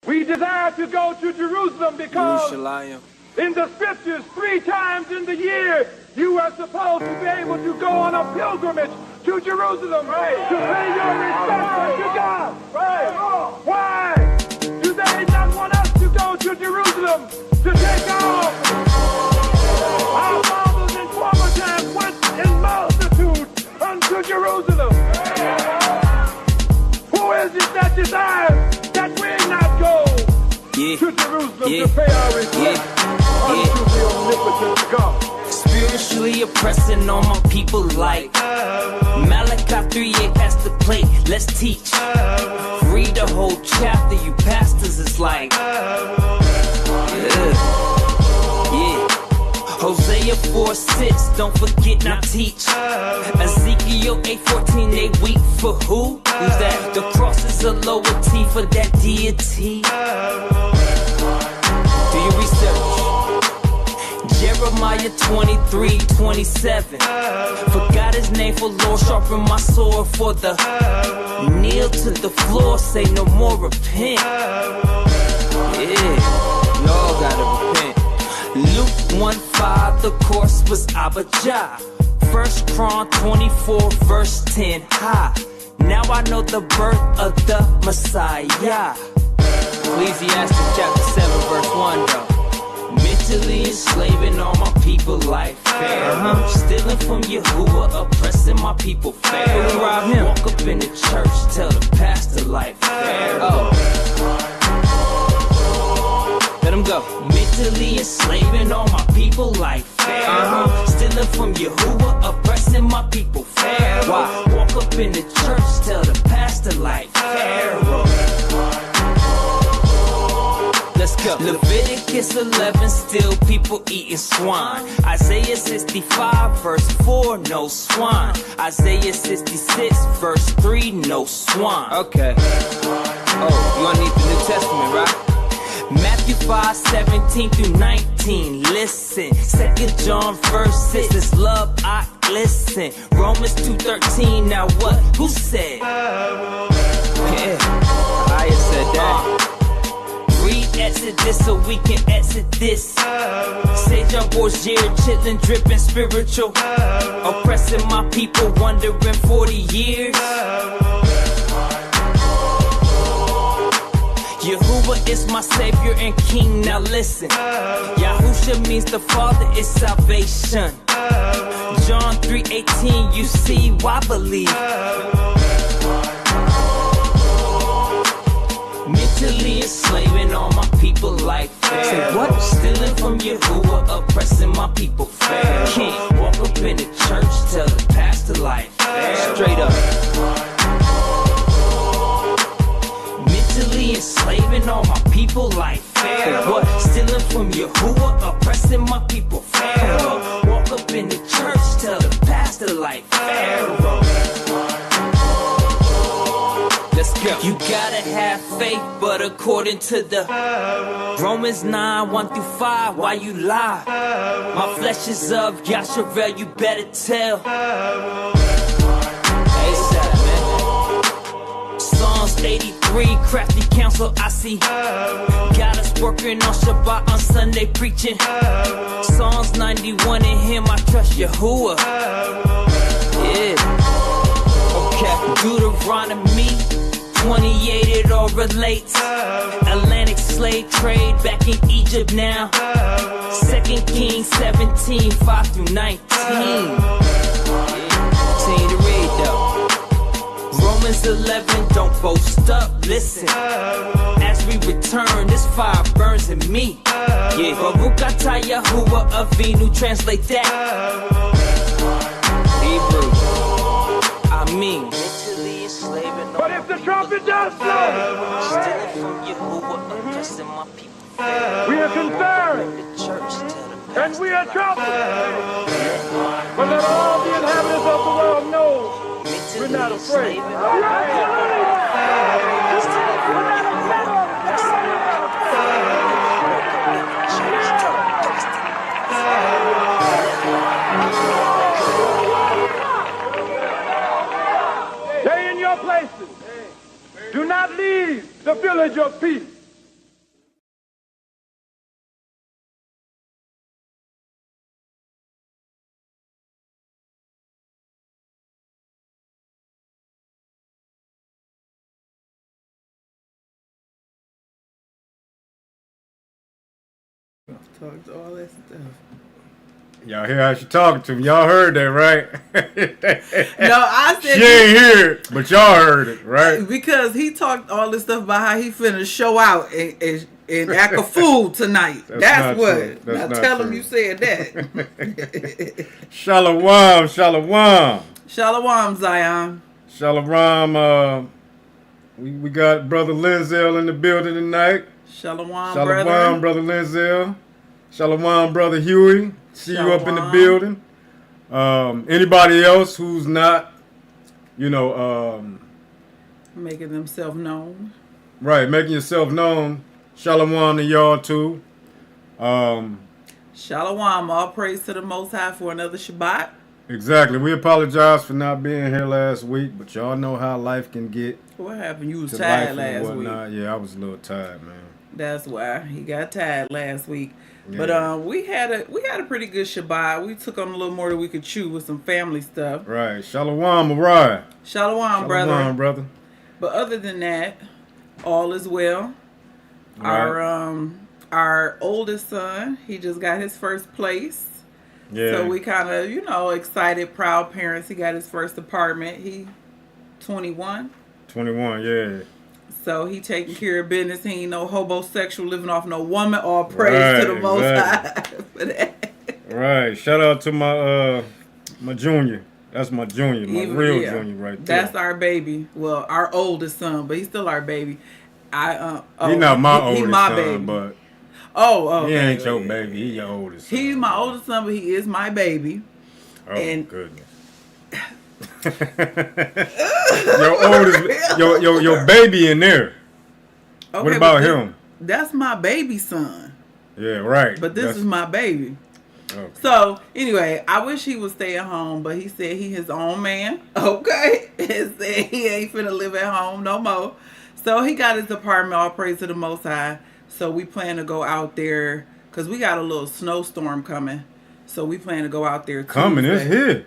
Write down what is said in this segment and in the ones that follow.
We desire to go to Jerusalem because in the scriptures 3 times in the year you are supposed to be able to go on a pilgrimage to Jerusalem to pay your respects unto God. Why do they not want us to go to Jerusalem to take off? Our fathers in former times went in multitudes unto Jerusalem. Who is it that desires that we not go to Jerusalem to pay our respects unto the omnipotent God? Spiritually oppressing all my people like Malachi 3:8, pass the plate, let's teach. Read the whole chapter, you pastors is like Hosea 4:6, don't forget not teach. Ezekiel 8:14, they weak for who? Who's that? The cross is a lower T for that deity. Do your research. Jeremiah 23:27. Forgot his name for Lord, sharpen my sword for the kneel to the floor, say no more repent. Y'all gotta repent. Luke 1:5, the course was Abijah. 1 Chron 24 verse 10. Ha! Now I know the birth of the Messiah. Ecclesiastes chapter 7 verse 1 though. Mentally enslaving all my people like fair. Stealing from Yahuwah, oppressing my people fair. Walk up in the church, tell the pastor like fair. Let him go. Mentally enslaving all my people like fair. Stealing from Yahuwah, oppressing my people fair. Walk up in the church, tell the pastor like Pharaoh. Let's go. Leviticus 11, still people eating swine. Isaiah 65 verse 4, no swine. Isaiah 66 verse 3, no swine. Okay. Oh, you gonna need the New Testament, right? Matthew 5:17 through 19, listen. 2 John verse 6, this love I listen. Romans 2:13, now what? Who said? I said that. Read Exodus so we can exit this. Say John Borgier, chillin', drippin' spiritual. Oppressing my people, wondering 40 years. Yahuwah is my savior and king, now listen. Yahusha means the Father is salvation. John 3:18, you see why believe. Mentally enslaving all my people like fair. Say what? Stealing from Yahuwah, oppressing my people fair. Can't walk up in the church, tell the pastor like fair. Straight up. Mentally enslaving all my people like fair. Say what? Stealing from Yahuwah, oppressing my people fair. Walk up in the church, tell the pastor like Pharaoh. Let's go. You gotta have faith, but according to the Romans 9:1-5, why you lie? My flesh is of Yasharel, you better tell. ASAP, man. Psalms 83, crafty counsel I see. Got us working on Shabbat, on Sunday preaching. Psalms 91, in him I trust Yahuwah. Yeah. Okay. Deuteronomy 28, it all relates. Atlantic slave trade back in Egypt now. 2 Kings 17, 5-19. Continue to read though. Romans 11, don't boast up, listen. As we return, this fire burns in me. Yeah, Baruch atah Yahuwah Avinu, translate that. Hebrew, I mean. But if the trumpet does blow, we are concerned and we are troubled. But let all the inhabitants of the world know we're not afraid. Stay in your places. Do not leave the village of peace. Talked all that stuff. Y'all hear how she talking to me? Y'all heard that, right? No, I said she ain't hear it, but y'all heard it, right? Because he talked all this stuff about how he finna show out and act a fool tonight. That's what. Now tell him you said that. Shalom, shalom. Shalom, Zion. Shalom. We got Brother Linzel in the building tonight. Shalom, brother Linzel. Shalom, Brother Huey. See you up in the building. Anybody else who's not, making themselves known. Right, making yourself known. Shalom to y'all too. Shalom, all praise to the Most High for another Shabbat. Exactly. We apologize for not being here last week, but y'all know how life can get. What happened? You was tired last week. Yeah, I was a little tired, man. That's why he got tired last week. Yeah. But we had a pretty good Shabbat. We took on a little more than we could chew with some family stuff. Right. Shalom, Mariah. Shalom, brother. Shalom, brother. But other than that, all is well. Right. Our oldest son, he just got his first place. Yeah. So we kind of, excited, proud parents. He got his first apartment. He 21. 21, yeah. So he taking care of business. He ain't no homosexual living off no woman. All praise to the Most High for that. Right. Shout out to my junior. That's my junior, real junior right there. That's our baby. Well, our oldest son, but he's still our baby. He's not my oldest son, baby. But he ain't your baby. He your oldest son. He's my oldest son, but he is my baby. Oh, goodness. Your oldest, your baby in there. Okay, what about him? That's my baby son. Yeah, right. But this is my baby. Okay. So anyway, I wish he would stay at home, but he said he his own man. Okay, and said he ain't finna live at home no more. So he got his apartment. All praise to the Most High. So we plan to go out there because we got a little snowstorm coming. So we plan to go out there Tuesday. Coming, it's here.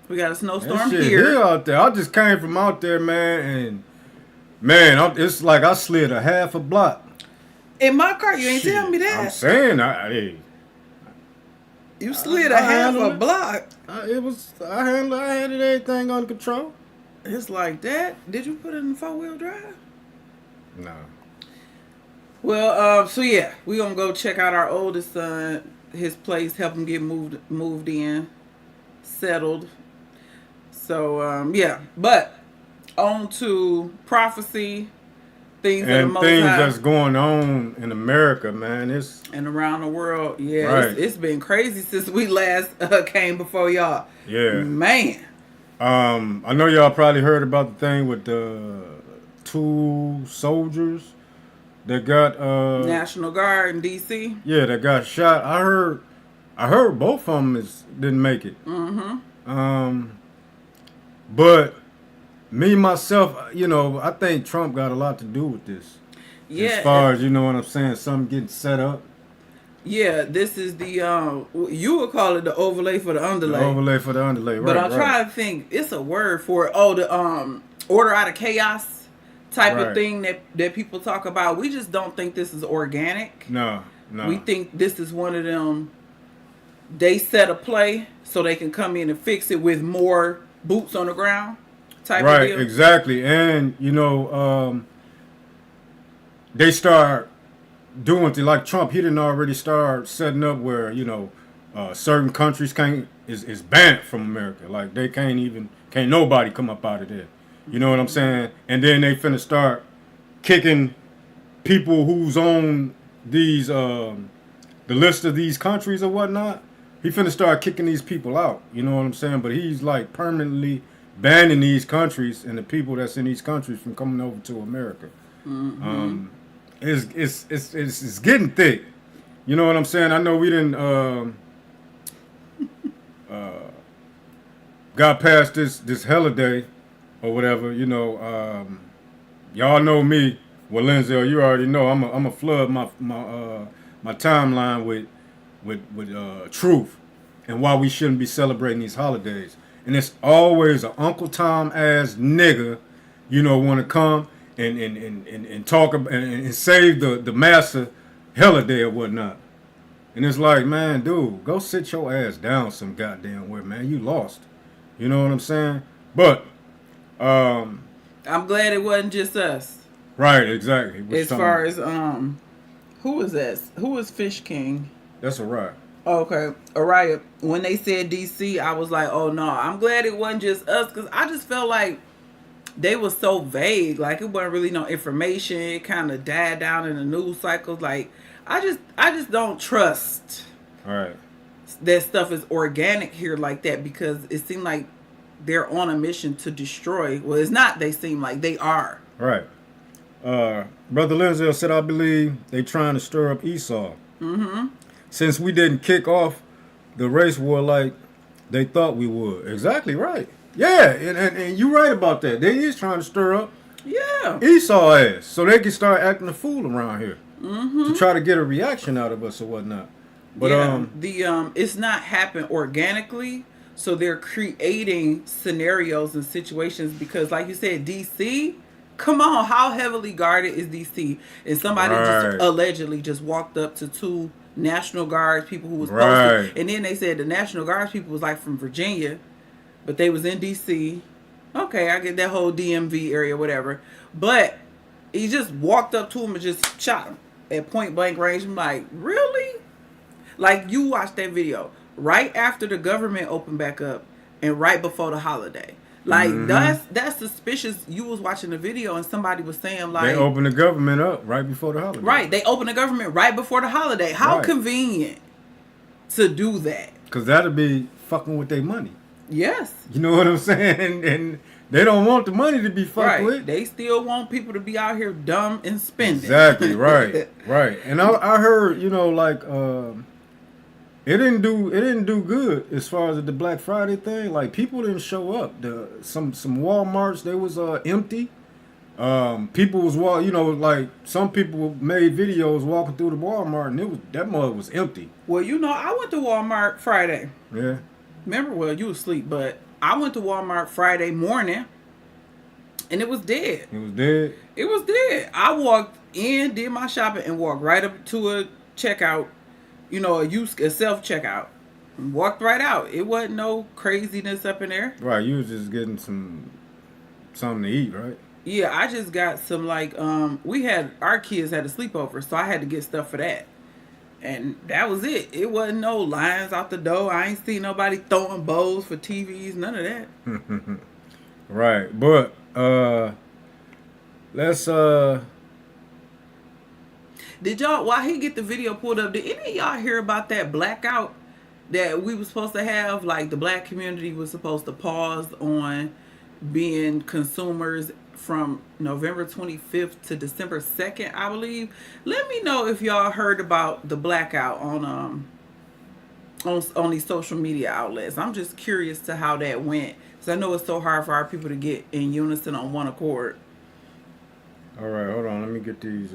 We got a snowstorm here out there. I just came from out there, man, and it's like I slid a half a block. In my car, you ain't tell me that. I'm saying, you slid a half a block. I had everything under control. It's like that. Did you put it in 4-wheel drive? No. Well, so yeah, we gonna go check out our oldest son, his place, help him get moved in, settled. So yeah, but on to prophecy, things that's going on in America, man. And around the world, yeah, right. It's been crazy since we last came before y'all. Yeah, man. I know y'all probably heard about the thing with the 2 soldiers that got National Guard in D.C. Yeah, that got shot. I heard both of them didn't make it. Mm-hmm. But me myself, I think Trump got a lot to do with this. Yeah. As far as, you know what I'm saying, something getting set up. Yeah, this is the you would call it the overlay for the underlay. The overlay for the underlay, right? But I'm trying to think. It's a word for it. Oh, the order out of chaos type of thing that people talk about. We just don't think this is organic. No. We think this is one of them. They set a play so they can come in and fix it with more boots on the ground type of deal. Right, exactly. And they start doing things like Trump. He didn't already start setting up where certain countries is banned from America. Like they can't nobody come up out of there. You know what I'm saying? And then they finna start kicking people who's on these the list of these countries or whatnot. He finna start kicking these people out. You know what I'm saying? But he's like permanently banning these countries and the people that's in these countries from coming over to America. Mm-hmm. It's getting thick. You know what I'm saying? I know we didn't got past this holiday or whatever. Y'all know me. Well, Linzel, you already know I'm a flood my timeline with truth and why we shouldn't be celebrating these holidays. And it's always an Uncle Tom ass nigga, want to come and talk and save the master holiday or whatnot. And it's like, man, dude, go sit your ass down some goddamn where, man. You lost. You know what I'm saying? But, I'm glad it wasn't just us. right, exactly. As far as, who was that? Who was Fish King? That's a right. Okay, Araya. When they said DC, I was like, oh no, I'm glad it wasn't just us, because I just felt like they were so vague. Like, it wasn't really no information. It kind of died down in the news cycles. Like, I just don't trust All right. that stuff is organic here like that, because it seemed like they're on a mission to destroy. Well, it's not. They seem like they are. Right. Brother Lindsay said, I believe they trying to stir up Esau. Mm-hmm. Since we didn't kick off the race war like they thought we would. Exactly right. Yeah, and you're right about that. They is trying to stir up Esau ass so they can start acting a fool around here to try to get a reaction out of us or whatnot. But it's not happening organically, so they're creating scenarios and situations because, like you said, DC. Come on, how heavily guarded is DC? And somebody just allegedly just walked up to 2 National Guards people who was posted, and then they said the National Guards people was like from Virginia, but they was in DC. Okay, I get that whole DMV area, whatever. But he just walked up to him and just shot him at point blank range. I'm like, really? Like, you watched that video right after the government opened back up and right before the holiday. Like, that's suspicious. You was watching the video and somebody was saying, like, they opened the government up right before the holiday. Right, they opened the government right before the holiday. How convenient to do that. Because that'd be fucking with their money. Yes. You know what I'm saying? And they don't want the money to be fucked with. They still want people to be out here dumb and spending. Exactly, right. Right. And I heard, you know, like, it didn't do good as far as the Black Friday thing. Like, people didn't show up. Some Walmarts, they was empty. People was like some people made videos walking through the Walmart and that mug was empty. Well, you know, I went to Walmart Friday. Yeah. Remember, well, you was asleep, but I went to Walmart Friday morning and it was dead. It was dead? It was dead. I walked in, did my shopping, and walked right up to a checkout. You know, a self-checkout. Walked right out. It wasn't no craziness up in there. Right, you was just getting something to eat, right? Yeah, I just got some, like, our kids had a sleepover, so I had to get stuff for that. And that was it. It wasn't no lines out the door. I ain't seen nobody throwing bowls for TVs, none of that. Right, but, let's, Did y'all, while he get the video pulled up, did any of y'all hear about that blackout that we were supposed to have? Like, the black community was supposed to pause on being consumers from November 25th to December 2nd, I believe. Let me know if y'all heard about the blackout on these social media outlets. I'm just curious to how that went, because I know it's so hard for our people to get in unison on one accord. All right, hold on. Let me get these...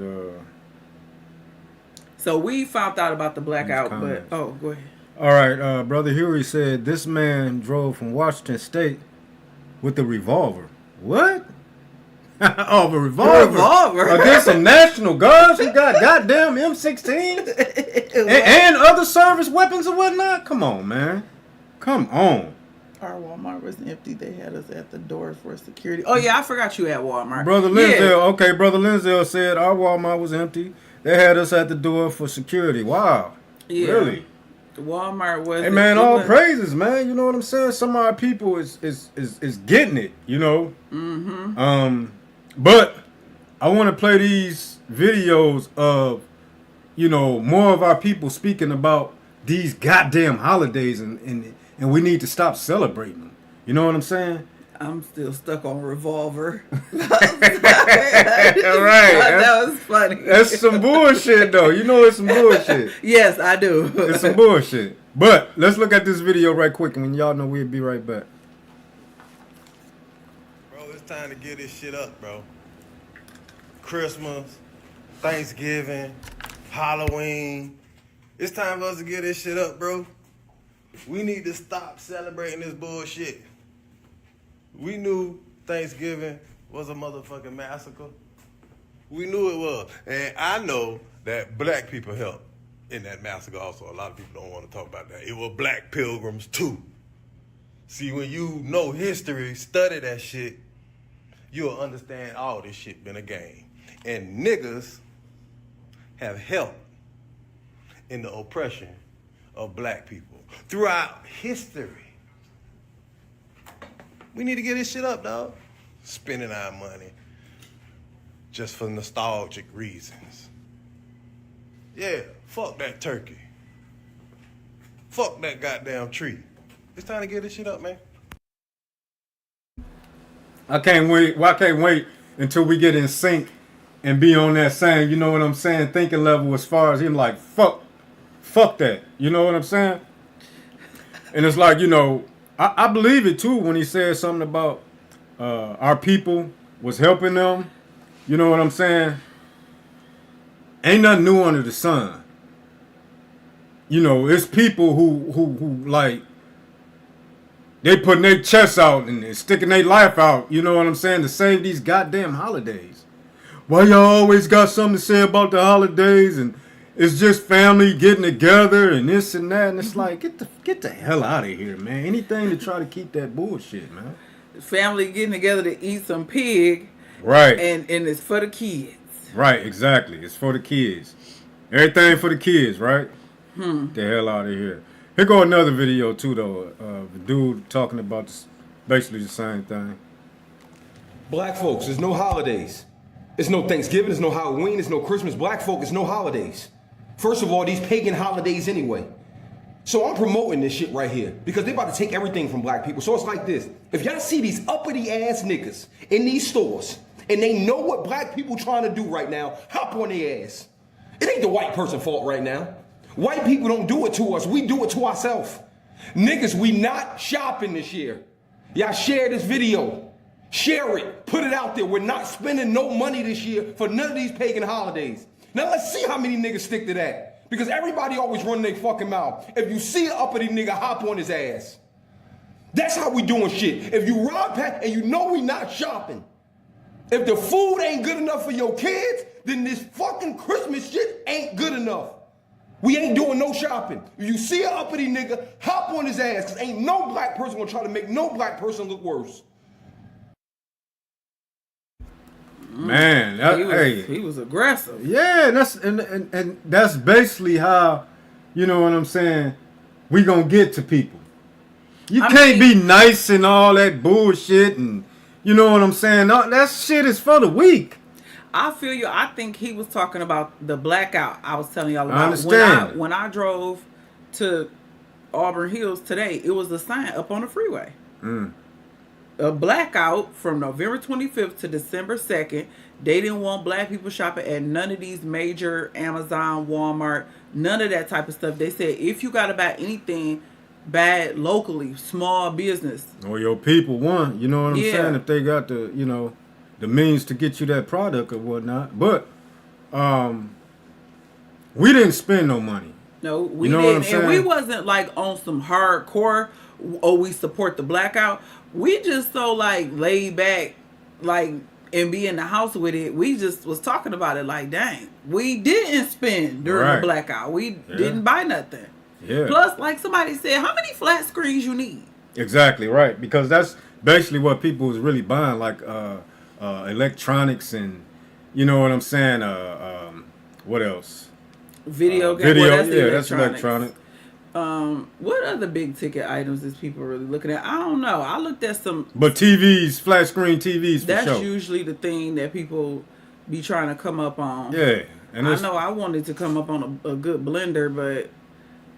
So we found out about the blackout, but... Oh, go ahead. All right, Brother Huey said, this man drove from Washington State with a revolver. What? Oh, a revolver? A revolver? Against some National Guards who got goddamn M16s? and other service weapons and whatnot? Come on, man. Come on. Our Walmart was empty. They had us at the door for security. Oh, yeah, I forgot you at Walmart. Brother Lindsay, okay, Brother Lindsay said our Walmart was empty. They had us at the door for security. Wow. Yeah. Really? The Walmart was... Hey, man, all praises, man. You know what I'm saying? Some of our people is getting it, you know? Mm-hmm. But I want to play these videos of, you know, more of our people speaking about these goddamn holidays and we need to stop celebrating them. You know what I'm saying? I'm still stuck on revolver. Right. That was funny. That's some bullshit, though. You know it's some bullshit. Yes, I do. It's some bullshit. But let's look at this video right quick, and y'all know we'll be right back. Bro, it's time to get this shit up, bro. Christmas, Thanksgiving, Halloween. It's time for us to get this shit up, bro. We need to stop celebrating this bullshit. We knew Thanksgiving was a motherfucking massacre. We knew it was. And I know that black people helped. in that massacre also. A lot of people don't want to talk about that. It was black pilgrims too. See, when you know history, study that shit, you'll understand all this shit been a game. And niggas have helped in the oppression of black people throughout history. We need to get this shit up, dog. Spending our money just for nostalgic reasons. Yeah, fuck that turkey. Fuck that goddamn tree. It's time to get this shit up, man. I can't wait. Well, I can't wait until we get in sync and be on that same, you know what I'm saying, thinking level as far as him like, fuck that. You know what I'm saying? And it's like, you know, I believe it too when he said something about our people was helping them. You know what I'm saying? Ain't nothing new under the sun. You know, it's people who like, they putting their chests out and sticking their life out, you know what I'm saying, to save these goddamn holidays. Why y'all always got something to say about the holidays and it's just family getting together and this and that, and it's like, get the hell out of here, man. Anything to try to keep that bullshit, man. Family getting together to eat some pig. Right. And it's for the kids. Right, exactly. It's for the kids. Everything for the kids, right? Get the hell out of here. Here go another video too, though. The dude talking about basically the same thing. Black folks, there's no holidays. There's no Thanksgiving, there's no Halloween, there's no Christmas. Black folk, there's no holidays. First of all, these pagan holidays anyway. So I'm promoting this shit right here because they about to take everything from black people. So it's like this. If y'all see these uppity ass niggas in these stores and they know what black people trying to do right now, hop on their ass. It ain't the white person's fault right now. White people don't do it to us. We do it to ourselves. Niggas, we not shopping this year. Y'all share this video. Share it. Put it out there. We're not spending no money this year for none of these pagan holidays. Now let's see how many niggas stick to that. Because everybody always run their fucking mouth. If you see an uppity nigga, hop on his ass. That's how we doing shit. If you ride past and you know we not shopping. If the food ain't good enough for your kids, then this fucking Christmas shit ain't good enough. We ain't doing no shopping. If you see an uppity nigga, hop on his ass, because ain't no black person gonna try to make no black person look worse. Man, He was aggressive. Yeah, and that's basically how, you know what I'm saying, we gonna get to people. You can't be nice and all that bullshit, and you know what I'm saying. That shit is for the weak. I feel you. I think he was talking about the blackout I was telling y'all about. I understand. When I drove to Auburn Hills today, it was a sign up on the freeway. A blackout from November 25th to December 2nd. They didn't want black people shopping at none of these major Amazon, Walmart, none of that type of stuff. They said if you got to buy anything bad locally, small business. Or your people want, you know what I'm saying? If they got the, you know, the means to get you that product or whatnot. But we didn't spend no money. No, we you know didn't. What I'm saying? And we wasn't like on some hardcore, we support the blackout. We just so like laid back, like, and be in the house with it. We just was talking about it like, dang, we didn't spend during the blackout. We didn't buy nothing. Yeah. Plus, like somebody said, how many flat screens you need? Exactly right, because that's basically what people was really buying, like electronics and, you know what I'm saying. What else? Video game. Video. Well, that's electronic. What other big ticket items is people really looking at? I don't know. I looked at some. But TVs, flat screen TVs, for that's sure. usually the thing that people be trying to come up on. Yeah, and I know I wanted to come up on a good blender, but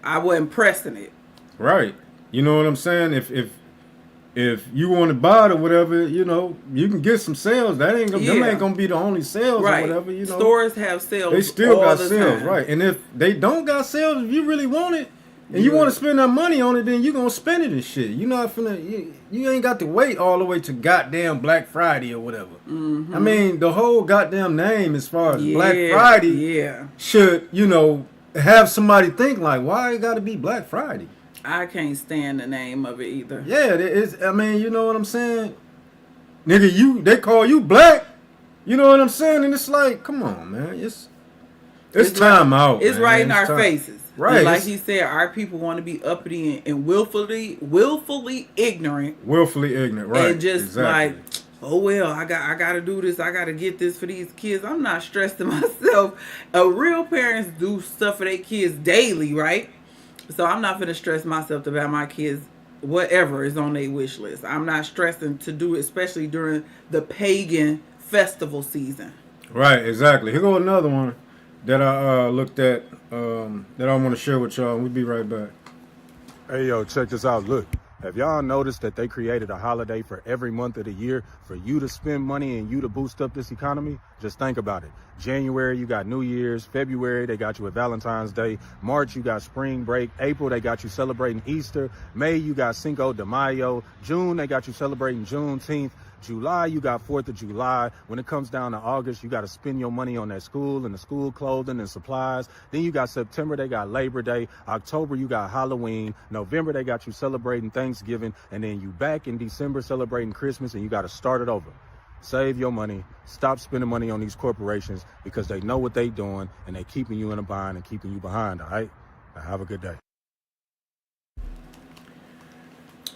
I wasn't pressing it. Right. You know what I'm saying? If you want to buy it or whatever, you know, you can get some sales. That ain't gonna, them ain't gonna be the only sales or whatever. You know, stores have sales. They still all got the sales, time. right? And if they don't got sales, if you really want it and you want to spend that money on it, then you gonna spend it and shit. You not finna. You ain't got to wait all the way to goddamn Black Friday or whatever. I mean, the whole goddamn name as far as Black Friday should, you know, have somebody think like, why it got to be Black Friday? I can't stand the name of it either. Yeah, it's. I mean, you know what I'm saying, nigga. They call you black. You know what I'm saying, and it's like, come on, man. It's time out. It's man. right in It's our time. faces. Right. And like he said, our people want to be uppity and willfully ignorant. Willfully ignorant, right? And just exactly. like, oh well, I gotta do this. I gotta get this for these kids. I'm not stressing myself. Real parents do stuff for their kids daily, right? So I'm not gonna stress myself about my kids. Whatever is on their wish list, I'm not stressing to do it, especially during the pagan festival season. Right, exactly. Here go another one that I looked at that I want to share with y'all. We'll be right back. Hey, yo, check this out. Look, have y'all noticed that they created a holiday for every month of the year for you to spend money and you to boost up this economy? Just think about it. January, you got New Year's. February, they got you at Valentine's Day. March, you got spring break. April, they got you celebrating Easter. May, you got Cinco de Mayo. June, they got you celebrating Juneteenth. July, you got 4th of July. When it comes down to August, you got to spend your money on that school and the school clothing and supplies. Then you got September, they got Labor Day. October, you got Halloween. November, they got you celebrating Thanksgiving. And then you back in December celebrating Christmas, and you got to start it over. Save your money. Stop spending money on these corporations because they know what they doing and they keeping you in a bind and keeping you behind, all right? Now have a good day.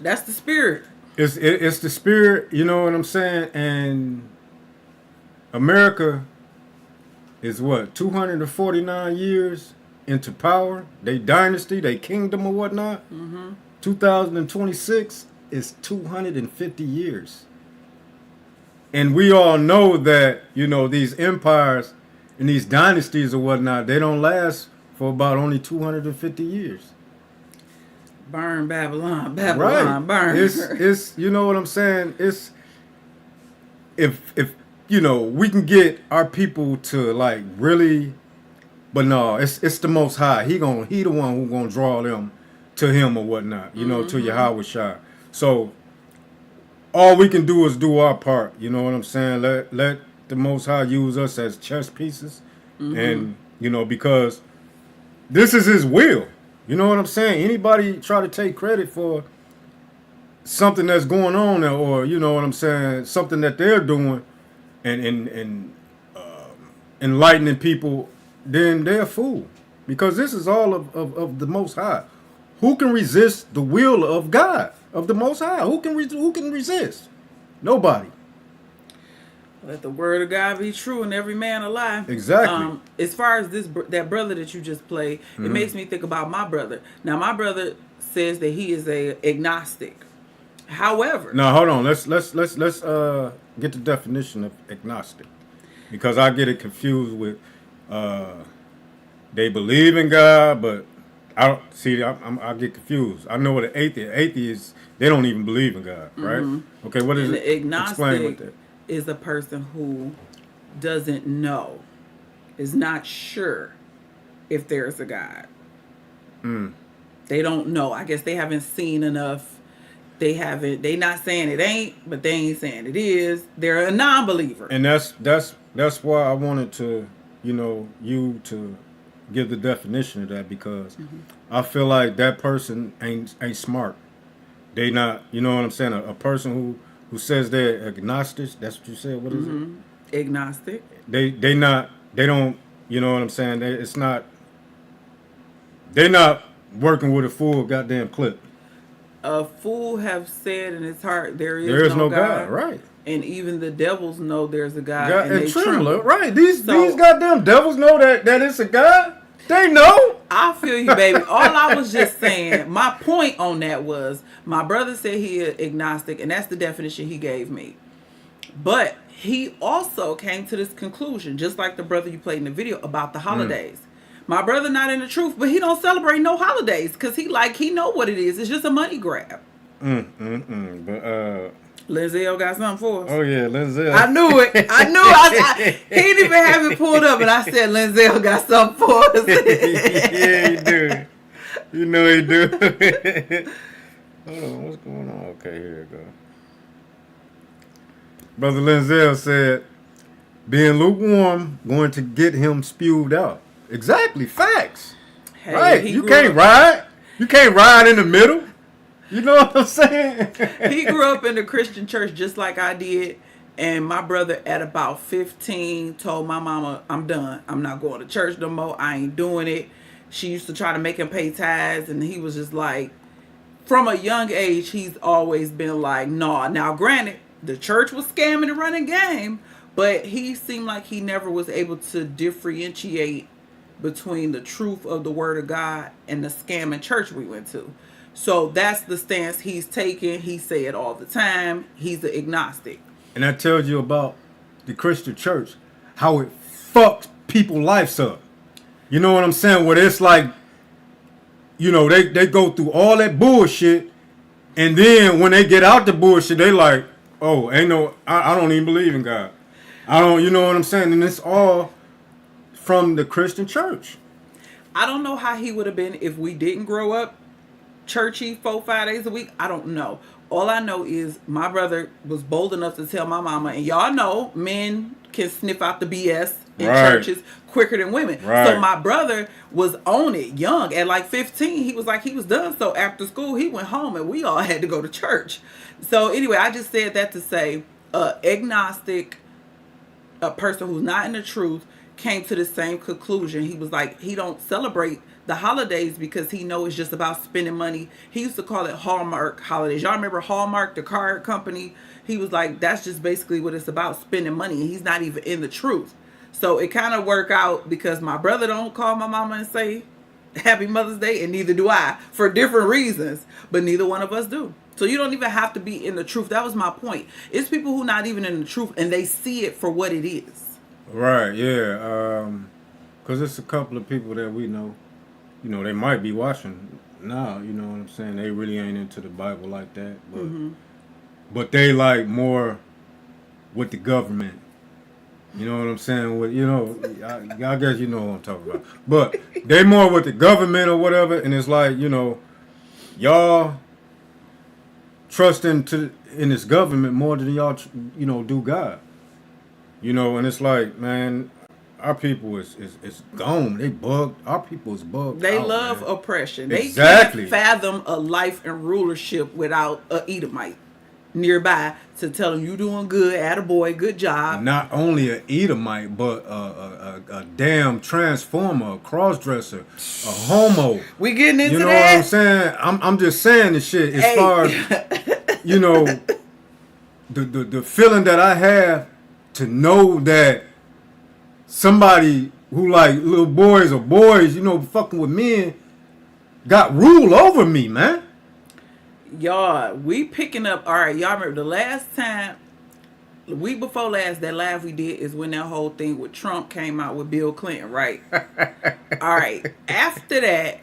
That's the spirit. It's the spirit, you know what I'm saying? And America is what, 249 years into power? They dynasty, they kingdom or whatnot? 2026 is 250 years. And we all know that, you know, these empires and these dynasties or whatnot, they don't last for about only 250 years. Burn Babylon, Babylon, burn. It's you know what I'm saying? It's if you know, we can get our people to like really, but no, it's the Most High. He the one who gonna draw them to him or whatnot, you know, to Yahweh Shai. So all we can do is do our part, you know what I'm saying? Let the Most High use us as chess pieces, and you know, because this is His will. You know what I'm saying? Anybody try to take credit for something that's going on, or you know what I'm saying, something that they're doing, and enlightening people, then they're a fool. Because this is all of the Most High. Who can resist the will of God, of the Most High? Who can resist? Nobody. Let the word of God be true and every man a lie. Exactly. As far as that brother that you just played, it makes me think about my brother. Now, my brother says that he is a agnostic. However, now hold on. Let's get the definition of agnostic, because I get it confused with they believe in God, but I don't see. I get confused. I know what an atheist. They don't even believe in God, right? Okay, what is it? Explain what that. Is a person who doesn't know, is not sure if there's a God. They don't know. I guess they haven't seen enough. They not saying it ain't, but they ain't saying it is. They're a non-believer. And that's why I wanted to, you know, you to give the definition of that, because I feel like that person ain't smart. They not, you know what I'm saying? A person who says they're agnostic, that's what you said, what is it? Agnostic. They don't, you know what I'm saying? They're not working with a full goddamn clip. A fool have said in his heart, there is no God, right? And even the devils know there's a God, and they tremble. Right? These goddamn devils know that it's a God. They know. I feel you, baby. All I was just saying, my point on that was, my brother said he is agnostic, and that's the definition he gave me. But he also came to this conclusion, just like the brother you played in the video, about the holidays. My brother not in the truth, but he don't celebrate no holidays because he know what it is. It's just a money grab. But Lindsay got something for us. Oh yeah, Lindsay. I knew it. He didn't even have it pulled up, and I said Lindsay got something for us. Yeah, he do. You know he do. Hold on, what's going on? Okay, here we go. Brother Lindsay said, being lukewarm going to get him spewed out. Exactly, facts. Hey, right, you can't ride. You can't ride in the middle. You know what I'm saying? He grew up in the Christian church just like I did, And my brother at about 15 told my mama, I'm done. I'm not going to church no more. I ain't doing it. She used to try to make him pay tithes, and he was just like, from a young age, he's always been like, nah. Now, granted, the church was scamming and running game, but he seemed like he never was able to differentiate between the truth of the word of God and the scamming church we went to. So that's the stance he's taking. He say it all the time. He's an agnostic. And that tells you about the Christian church, how it fucks people's lives up. You know what I'm saying? Where it's like, you know, they go through all that bullshit, and then when they get out the bullshit, they like, oh, ain't no, I don't even believe in God. I don't, you know what I'm saying? And it's all from the Christian church. I don't know how he would have been if we didn't grow up churchy 4-5 days a week. I don't know. All I know is my brother was bold enough to tell my mama, and y'all know men can sniff out the BS in churches quicker than women. So my brother was on it young. At like 15, he was done. So after school, he went home, and we all had to go to church. So anyway, I just said that to say agnostic, a person who's not in the truth, came to the same conclusion. He was like, he don't celebrate the holidays because he know it's just about spending money. He used to call it Hallmark holidays. Y'all remember Hallmark, the card company? He was like, that's just basically what it's about, spending money. And he's not even in the truth. So it kind of worked out because my brother don't call my mama and say Happy Mother's Day, and neither do I, for different reasons. But neither one of us do. So you don't even have to be in the truth. That was my point. It's people who not even in the truth, and they see it for what it is. Right, yeah. Because it's a couple of people that we know, you know, they might be watching now, you know what I'm saying? They really ain't into the Bible like that. But, but they like more with the government. You know what I'm saying? With, you know, I guess you know what I'm talking about. But they more with the government or whatever, and it's like, you know, y'all trust in this government more than y'all, you know, do God. You know, and it's like, man, our people is gone. They bugged. Our people is bugged. They out, love man. oppression. Exactly. They can't fathom a life and rulership without a Edomite nearby to tell them you doing good, attaboy, good job. Not only a Edomite, but a damn transformer, a cross-dresser, a homo. We getting into that? You know what I'm saying? I'm just saying this shit as far as, you know, the feeling that I have to know that somebody who like little boys or boys, you know, fucking with men, got rule over me, man. Y'all, we picking up. All right, y'all remember the last time, the week before last, that live we did is when that whole thing with Trump came out with Bill Clinton, right? All right. After that,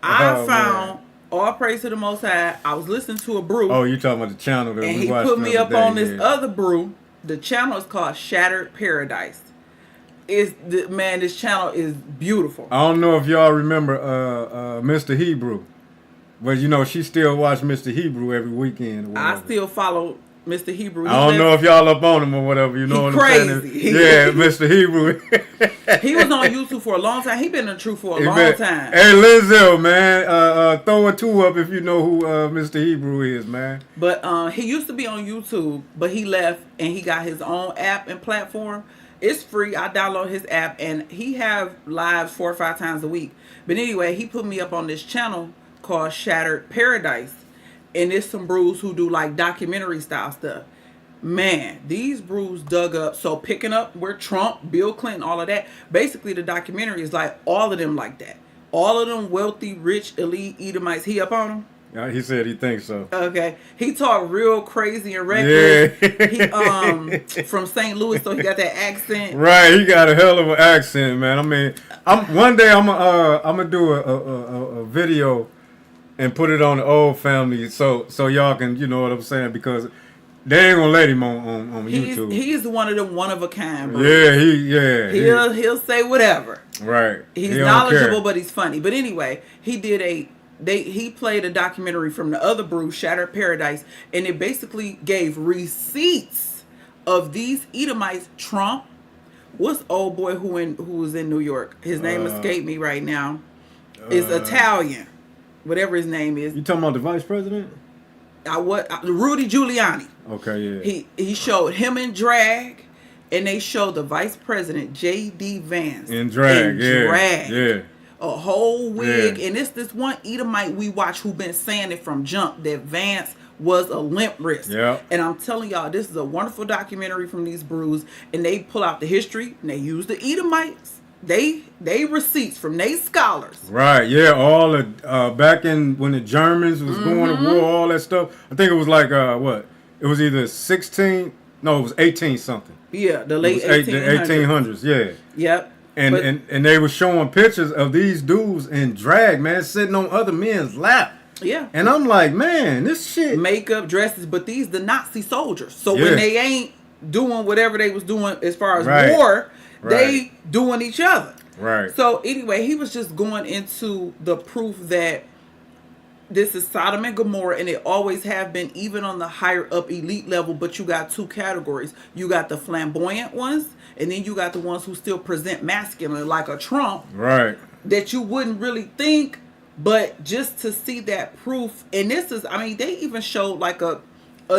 I found, all praise to the Most High, I was listening to a brew. Oh, you talking about the channel that and we he watched put me the up other day, on this other brew. The channel is called Shattered Paradise. This channel is beautiful. I don't know if y'all remember Mr. Hebrew, but you know she still watch Mr. Hebrew every weekend. Or whatever. I still follow Mr. Hebrew. I don't know if y'all up on him or whatever. You know what I'm saying? Yeah, Mr. Hebrew. He was on YouTube for a long time. He been in the truth for a long time. Hey, Lizelle, man, throw a 2 up if you know who Mr. Hebrew is, man. But he used to be on YouTube, but he left and he got his own app and platform. It's free. I download his app and he have lives 4 or 5 times a week. But anyway, he put me up on this channel called Shattered Paradise. And it's some brews who do like documentary style stuff. Man, these brews dug up. So picking up where Trump, Bill Clinton, all of that. Basically, the documentary is like all of them like that. All of them wealthy, rich, elite Edomites. He up on them? He said he thinks so. Okay. He talked real crazy and reckless. Yeah. He from St. Louis, so he got that accent. Right, he got a hell of an accent, man. I mean, one day I'm gonna do a video and put it on the old family so y'all can, you know what I'm saying, because they ain't gonna let him on YouTube. He's one of them one of a kind, bro. Yeah, he'll say whatever. Right. He's knowledgeable, but he's funny. But anyway, he played a documentary from the other brew, Shattered Paradise, and it basically gave receipts of these Edomites. Trump, what's old boy who was in New York? His name escaped me right now. It's Italian. Whatever his name is. You talking about the vice president? Rudy Giuliani. Okay, yeah. He showed him in drag, and they showed the vice president J.D. Vance In drag, yeah. A whole wig, Yeah. and it's this one Edomite we watch who been saying it from jump that Vance was a limp wrist. Yeah. And I'm telling y'all, this is a wonderful documentary from these brews, and they pull out the history and they use the Edomites. They receipts from they scholars. Right, yeah, all the back in when the Germans was going to war, all that stuff. I think it was like what? It was either 16, no, it was 18 something. Yeah, the late It was 1800s. the 1800s, yeah. Yep. And, But- and they were showing pictures of these dudes in drag, man, sitting on other men's lap. Yeah. And I'm like, man, this shit. Makeup, dresses, but these the Nazi soldiers. So Yeah. when they ain't doing whatever they was doing as far as Right. war, Right. they doing each other. Right. So anyway, he was just going into the proof that this is Sodom and Gomorrah, and it always have been, even on the higher up elite level. But you got two categories. You got the flamboyant ones, and then you got the ones who still present masculine, like a Trump, Right. that you wouldn't really think. But just to see that proof, and this is, I mean, they even showed like a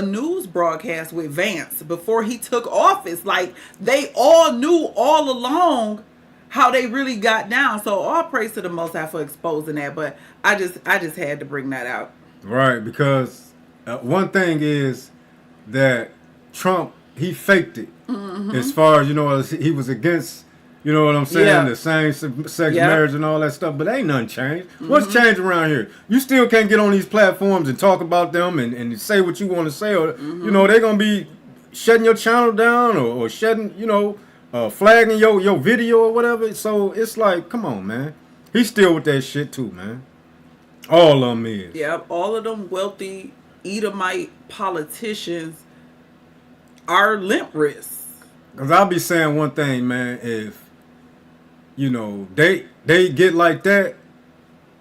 news broadcast with Vance before he took office. Like, they all knew all along how they really got down. So all praise to the Most High for exposing that. But I just had to bring that out. Right, because one thing is that Trump, he faked it. As far as, as he was against, you know what I'm saying, Yeah. the same-sex Yeah. marriage and all that stuff, but ain't nothing changed. What's changed around here? You still can't get on these platforms and talk about them and say what you want to say, or, they're going to be shutting your channel down or shutting, flagging your video or whatever. So it's like, come on, man. He's still with that shit too, man. All of them is. Yeah, all of them wealthy Edomite politicians are limp wrists. Because I'll be saying one thing, man. If, they get like that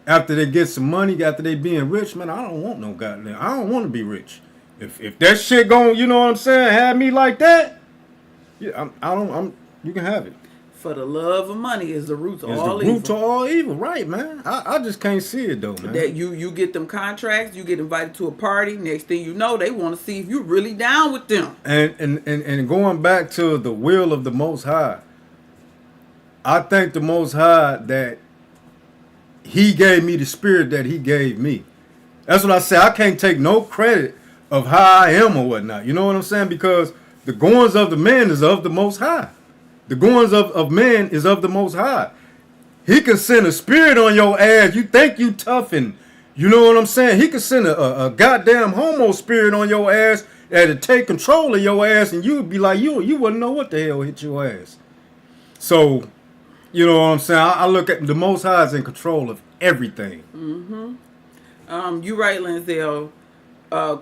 after they get some money, after they being rich, man, I don't want no goddamn. I don't want to be rich. If that shit gon', you know what I'm saying, have me like that, yeah, you can have it. For the love of money is the root to It's all the evil. root to all evil, right, man? I just can't see it though, man. That you get them contracts, you get invited to a party. Next thing you know, they want to see if you really down with them. And going back to the will of the Most High, I thank the Most High that He gave me the spirit that He gave me. That's what I say. I can't take no credit of how I am or whatnot. You know what I'm saying? Because the goings of the man is of the Most High. The goings of man is of the Most High. He can send a spirit on your ass. You think you tough and you know what I'm saying? He can send a goddamn homo spirit on your ass that'll take control of your ass, and you'd be like, you wouldn't know what the hell hit your ass. So, you know what I'm saying? I look at the Most High is in control of everything. You right, Lenzel.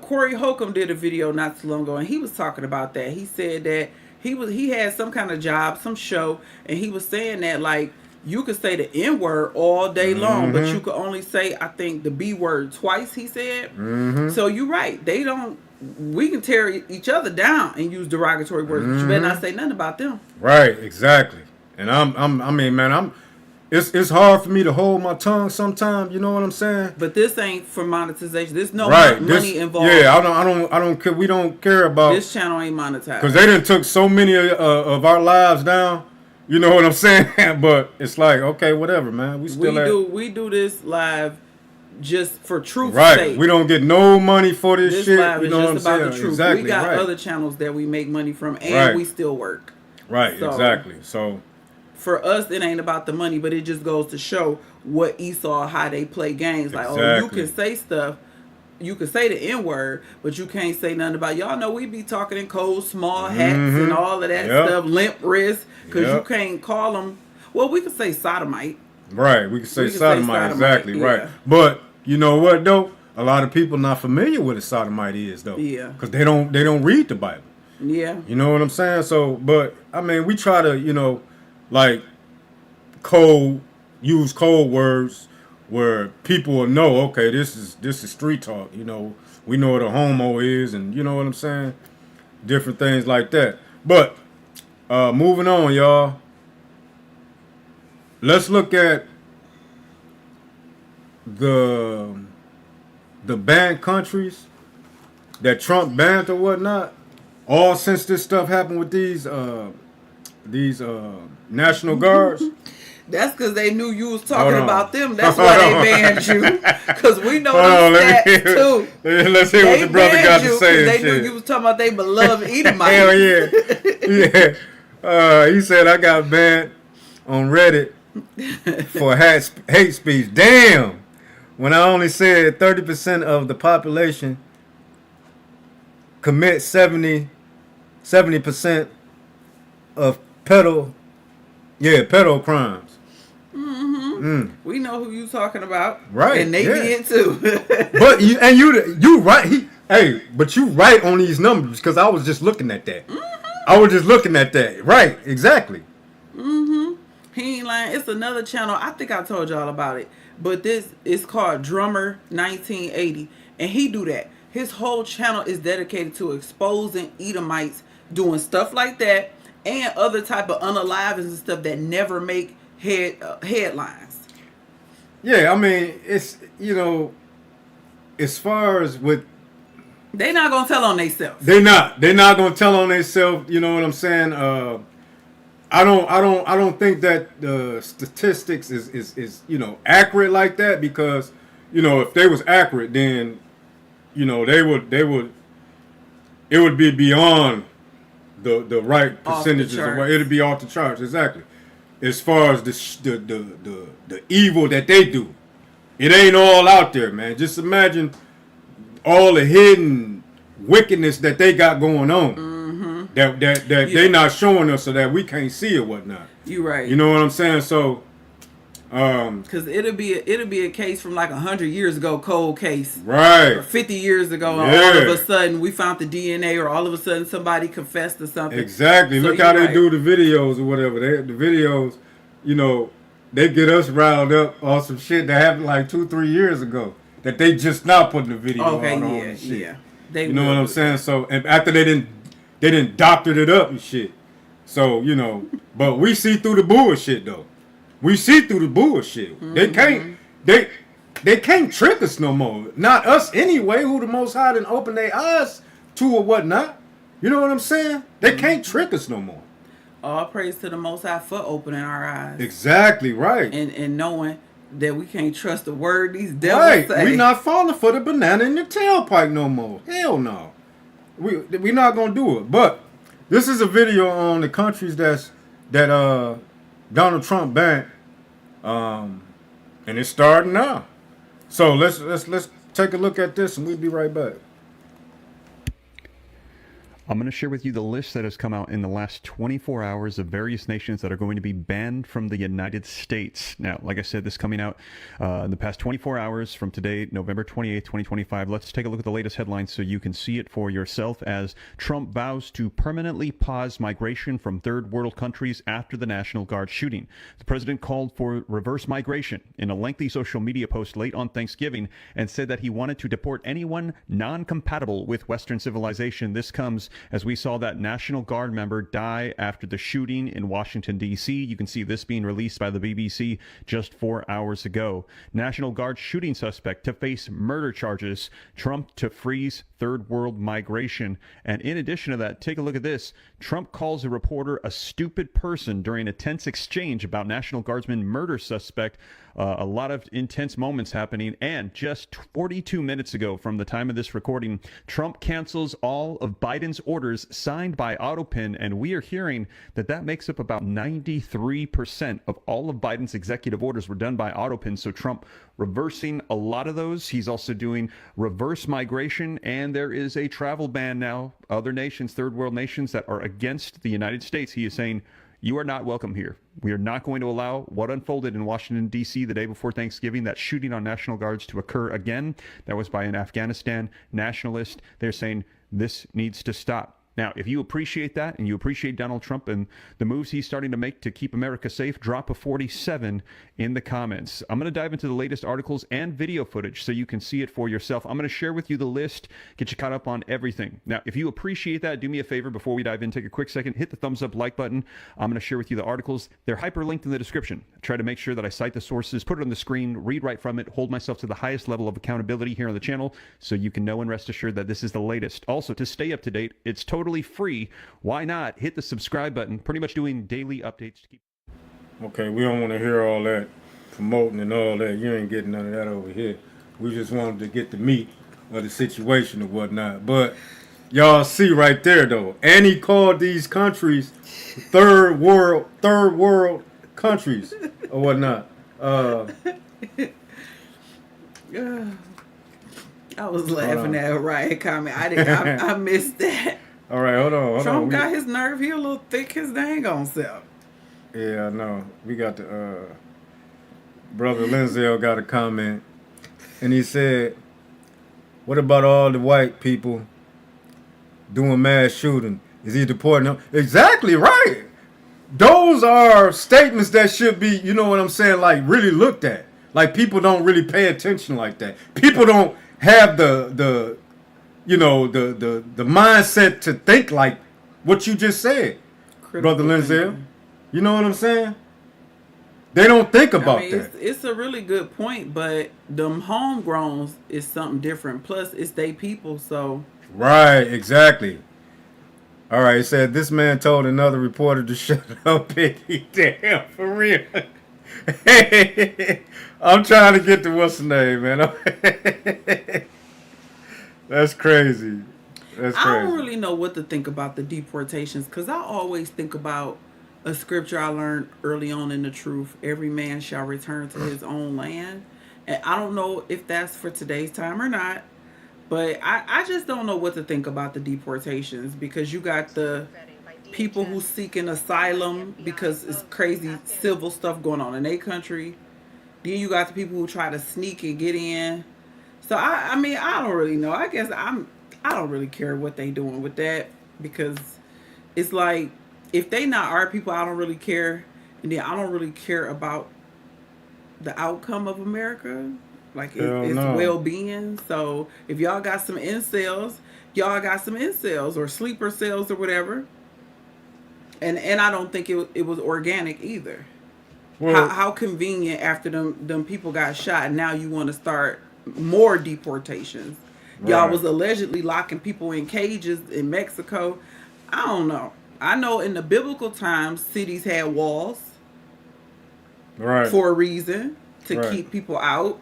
Corey Holcomb did a video not too long ago, and he was talking about that. He said that he had some kind of job, some show, and he was saying that, like, you could say the N word all day long, but you could only say, I think, the B word twice. He said. So you're right. We can tear each other down and use derogatory words, but you better not say nothing about them. Right, exactly. And it's hard for me to hold my tongue sometimes. You know what I'm saying? But this ain't for monetization. There's no Right. money involved. Yeah, I don't care. We don't care about This channel ain't monetized. because they done took so many of our lives down. You know what I'm saying? But it's like, okay, whatever, man. We do this live just for truth's right. sake. We don't get no money for this shit. Live You is know what I'm just about saying? the truth. Exactly. We got right. other channels that we make money from, and Right. we still work. Right. So- Exactly. So For us, it ain't about the money, but it just goes to show what Esau, how they play games. Like, oh, you Exactly. can say stuff. You can say the N word, but you can't say nothing about. Y'all know we be talking in cold, small hats and all of that Yep. stuff, limp wrists, because you Yep. can't call them. Well, we can say sodomite. right. We can say We can say sodomite. sodomite, Exactly. yeah. Right. But you know what though? A lot of people not familiar with what a sodomite is though. Yeah. Because they don't read the Bible. Yeah. You know what I'm saying? So, but I mean, we try to, like use code words where people will know, okay, this is street talk. We know what a homo is, and you know what I'm saying? Different things like that. But moving on, y'all. Let's look at the banned countries that Trump banned or whatnot, all since this stuff happened with these National Guards. That's because they knew you was talking Hold on. about them. That's why they banned you. Because we know Hold on, those let me stats too. Let's hear what the brother banned got you to say. 'cause And they knew shit. you was talking about they beloved Edomites. Hell yeah, yeah. He said I got banned on Reddit for hate speech. Damn. When I only said 30% of the population commit 70% of pedo crimes. We know who you talking about. Right, And they yeah. did too. But you right. But you right on these numbers because I was just looking at that. I was just looking at that. Right, exactly. He ain't lying. It's another channel. I think I told y'all about it. But this is called Drummer 1980. And he do that. His whole channel is dedicated to exposing Edomites doing stuff like that and other type of unalivings and stuff that never make headlines. Yeah, I mean, it's, as far as with, They not gonna tell on themselves. they're not gonna tell on themselves. You know what I'm saying? I don't think that the statistics is accurate like that because if they was accurate, then it would be beyond the right Off the percentages. charts. It'd be off the charts exactly. As far as the evil that they do, it ain't all out there, man. Just imagine all the hidden wickedness that they got going on that they not showing us so that we can't see or whatnot. You right. You know what I'm saying? So, Because it'll be a case from like 100 years ago, cold case. right. Or 50 years ago, and Yeah. all of a sudden we found the DNA, or all of a sudden somebody confessed to something. Exactly. So Look how you're they right. do the videos or whatever. The videos, they get us riled up on some shit that happened like 2-3 years ago that they just now putting the video Okay, out on yeah, and shit. yeah. They You know will what I'm do saying? So, and after they didn't doctored it up and shit. So, but we see through the bullshit though. We see through the bullshit. Mm-hmm. They can't trick us no more. Not us anyway, who the Most High didn't open their eyes to or whatnot. You know what I'm saying? They Mm-hmm. can't trick us no more. All praise to the Most High for opening our eyes Exactly right. and knowing that we can't trust the word these devils Right. say. We not falling for the banana in the tailpipe no more. Hell no. We not gonna do it. But this is a video on the countries that Donald Trump banned. And it's starting now. So let's take a look at this and we'll be right back. I'm going to share with you the list that has come out in the last 24 hours of various nations that are going to be banned from the United States. Now, like I said, this coming out in the past 24 hours from today, November 28th, 2025. Let's take a look at the latest headlines so you can see it for yourself as Trump vows to permanently pause migration from third world countries after the National Guard shooting. The president called for reverse migration in a lengthy social media post late on Thanksgiving and said that he wanted to deport anyone non-compatible with Western civilization. This comes as we saw that National Guard member die after the shooting in Washington, D.C. You can see this being released by the BBC just 4 hours ago. National Guard shooting suspect to face murder charges. Trump to freeze third world migration. And in addition to that, take a look at this. Trump calls a reporter a stupid person during a tense exchange about National Guardsman murder suspect. A lot of intense moments happening. And just 42 minutes ago from the time of this recording, Trump cancels all of Biden's orders signed by Autopin. And we are hearing that makes up about 93% of all of Biden's executive orders were done by Autopin. So Trump reversing a lot of those. He's also doing reverse migration. And there is a travel ban now. Other nations, third world nations that are against the United States. He is saying, you are not welcome here. We are not going to allow what unfolded in Washington, D.C. the day before Thanksgiving, that shooting on National Guards, to occur again. That was by an Afghanistan nationalist. They're saying this needs to stop. Now, if you appreciate that and you appreciate Donald Trump and the moves he's starting to make to keep America safe, drop a 47 in the comments. I'm going to dive into the latest articles and video footage so you can see it for yourself. I'm going to share with you the list, get you caught up on everything. Now, if you appreciate that, do me a favor before we dive in, take a quick second, hit the thumbs up like button. I'm going to share with you the articles. They're hyperlinked in the description. I try to make sure that I cite the sources, put it on the screen, read right from it, hold myself to the highest level of accountability here on the channel so you can know and rest assured that this is the latest. Also, to stay up to date, it's totally free. Why not hit the subscribe button? Pretty much doing daily updates to keep. Okay, we don't want to hear all that promoting and all that. You ain't getting none of that over here. We just wanted to get the meat of the situation or whatnot. But y'all see right there though, and he called these countries third world countries or whatnot. I was laughing at a riot comment. I missed that. All right, hold on. Trump got his nerve. He a little thick his dang on self. Yeah, I know. We got the brother Lindsay got a comment, and he said, "What about all the white people doing mass shooting? Is he deporting them?" Exactly right. Those are statements that should be, you know what I'm saying, like really looked at. Like people don't really pay attention like that. People don't have the mindset to think like what you just said, Brother Lindsay. You know what I'm saying? They don't think about that. It's a really good point, but them homegrowns is something different. Plus, it's they people, so. Right, exactly. All right, it said this man told another reporter to shut up, Piggy. Damn, for real. Hey, I'm trying to get to what's the name, man. That's crazy. That's crazy. I don't really know what to think about the deportations because I always think about a scripture I learned early on in the truth. Every man shall return to his own land. And I don't know if that's for today's time or not. But I just don't know what to think about the deportations because you got the people who seeking asylum because it's crazy civil stuff going on in their country. Then you got the people who try to sneak and get in. So I mean I don't really know. I guess I don't really care what they doing with that because it's like if they not our people, I don't really care, and then I don't really care about the outcome of America. Like it's well-being. So if y'all got some incels, y'all got some incels or sleeper cells or whatever. And I don't think it was organic either. Well, how convenient after them people got shot and now you want to start more deportations. Right. Y'all was allegedly locking people in cages in Mexico. I don't know. I know in the biblical times cities had walls. Right. For a reason to keep people out.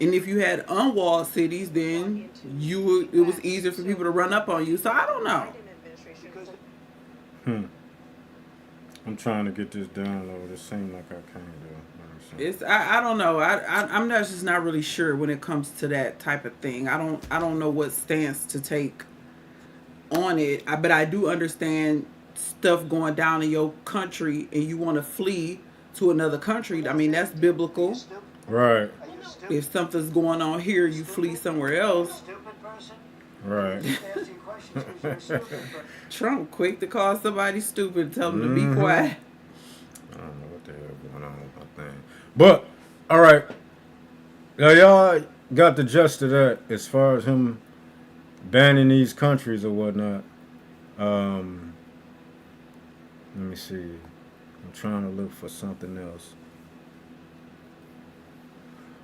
And if you had unwalled cities, then it was easier for people to run up on you. So I don't know. I'm trying to get this download. It seemed like I can't do. I don't know. I'm just not really sure when it comes to that type of thing. I don't know what stance to take on it. But I do understand stuff going down in your country and you want to flee to another country. I mean that's biblical. Right. If something's going on here, you flee somewhere else. Right. Trump quick to call somebody stupid, tell them to be quiet. I don't know what the hell going on with my thing. But, all right. Now, y'all got the gist of that as far as him banning these countries or whatnot. Let me see. I'm trying to look for something else.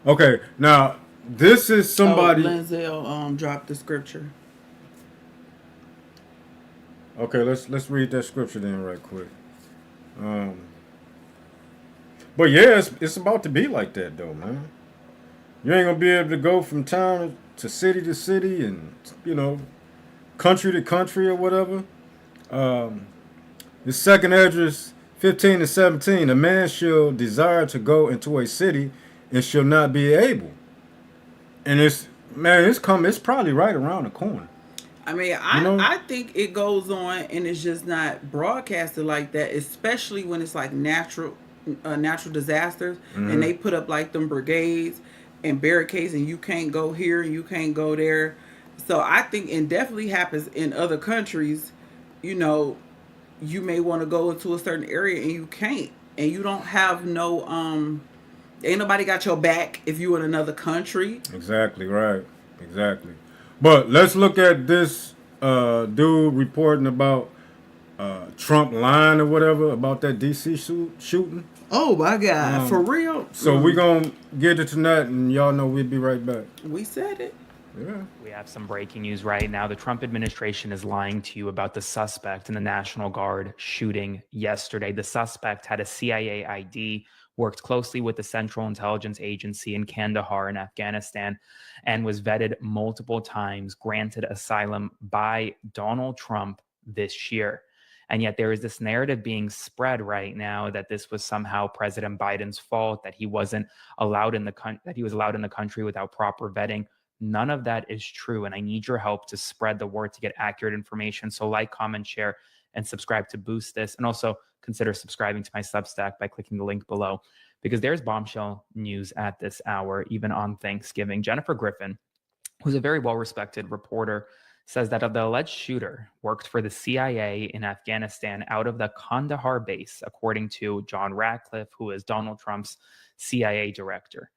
Okay, now this is somebody. Lindsay dropped the scripture. Okay, let's read that scripture then right quick. But yeah, it's about to be like that though, man. You ain't gonna be able to go from town to city and country to country or whatever. The second Esdras 15-17, a man shall desire to go into a city and shall not be able. And it's probably right around the corner. I mean, I think it goes on and it's just not broadcasted like that, especially when it's like natural disasters and they put up like them brigades and barricades and you can't go here and you can't go there. So I think it definitely happens in other countries you know, you may want to go into a certain area and you can't, and you don't have no ain't nobody got your back if you in another country. Exactly right. Exactly. But let's look at this dude reporting about Trump lying or whatever about that DC shooting. Oh my God, for real? So we're gonna get into that, and y'all know we'll be right back. We said it. Yeah. We have some breaking news right now. The Trump administration is lying to you about the suspect in the National Guard shooting yesterday. The suspect had a CIA ID, worked closely with the Central Intelligence Agency in Kandahar in Afghanistan, and was vetted multiple times, granted asylum by Donald Trump this year. And yet there is this narrative being spread right now that this was somehow President Biden's fault, that he wasn't allowed in the that he was allowed in the country without proper vetting. None of that is true, and I need your help to spread the word to get accurate information. So like, comment, share, and subscribe to boost this. And also consider subscribing to my Substack by clicking the link below, because there's bombshell news at this hour, even on Thanksgiving. Jennifer Griffin, who's a very well-respected reporter, says that the alleged shooter worked for the CIA in Afghanistan out of the Kandahar base, according to John Ratcliffe, who is Donald Trump's CIA director.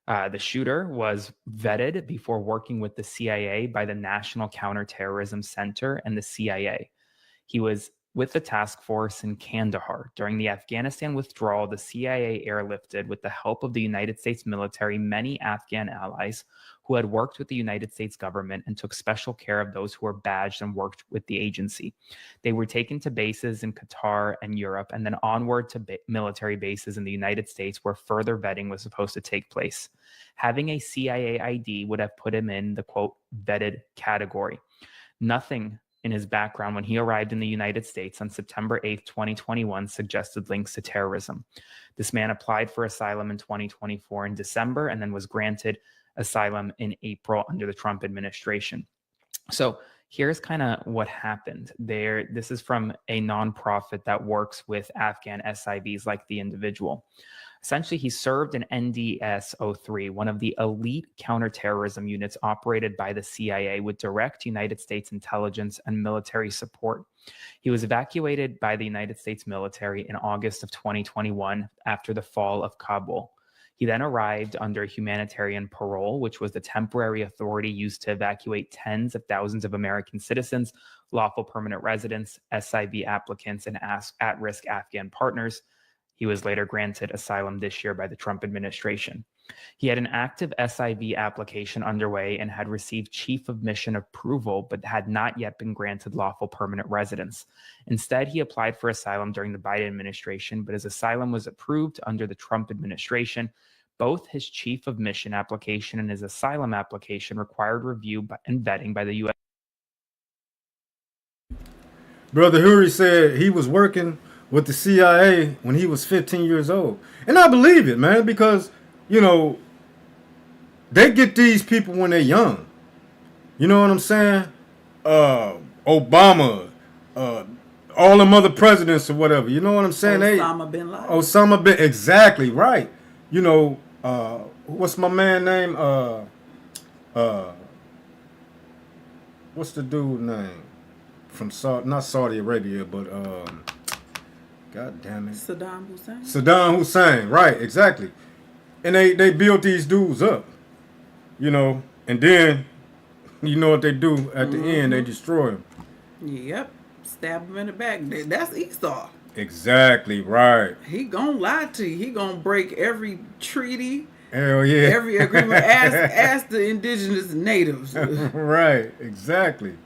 The shooter was vetted before working with the CIA by the National Counterterrorism Center and the CIA. He was with the task force in Kandahar. During the Afghanistan withdrawal, the CIA airlifted, with the help of the United States military, many Afghan allies who had worked with the United States government and took special care of those who were badged and worked with the agency. They were taken to bases in Qatar and Europe, and then onward to military bases in the United States, where further vetting was supposed to take place. Having a CIA ID would have put him in the, quote, vetted category. Nothing in his background when he arrived in the United States on September 8th, 2021, suggested links to terrorism. This man applied for asylum in 2024 in December and then was granted asylum in April under the Trump administration. So here's kind of what happened there. This is from a nonprofit that works with Afghan SIVs like the individual. Essentially, he served in NDS-03, one of the elite counterterrorism units operated by the CIA with direct United States intelligence and military support. He was evacuated by the United States military in August of 2021 after the fall of Kabul. He then arrived under humanitarian parole, which was the temporary authority used to evacuate tens of thousands of American citizens, lawful permanent residents, SIV applicants, and at-risk Afghan partners. He was later granted asylum this year by the Trump administration. He had an active SIV application underway and had received Chief of Mission approval, but had not yet been granted lawful permanent residence. Instead, he applied for asylum during the Biden administration, but his asylum was approved under the Trump administration. Both his Chief of Mission application and his asylum application required review and vetting by the U.S. Brother Huri said he was working with the CIA when he was 15 years old. And I believe it, man, because, you know, they get these people when they're young. You know what I'm saying? Obama, all them other presidents or whatever. You know what I'm saying? Osama bin Laden. Osama bin, exactly right. You know, what's my man name? What's the dude name? From not Saudi Arabia, but God damn it. Saddam Hussein. Saddam Hussein, right, exactly. And they built these dudes up, you know, and then you know what they do at the end, they destroy them. Yep, stab him in the back. That's Esau. Exactly, right. He gonna lie to you. He gonna break every treaty. Hell yeah. Every agreement. Ask the indigenous natives. Right, exactly.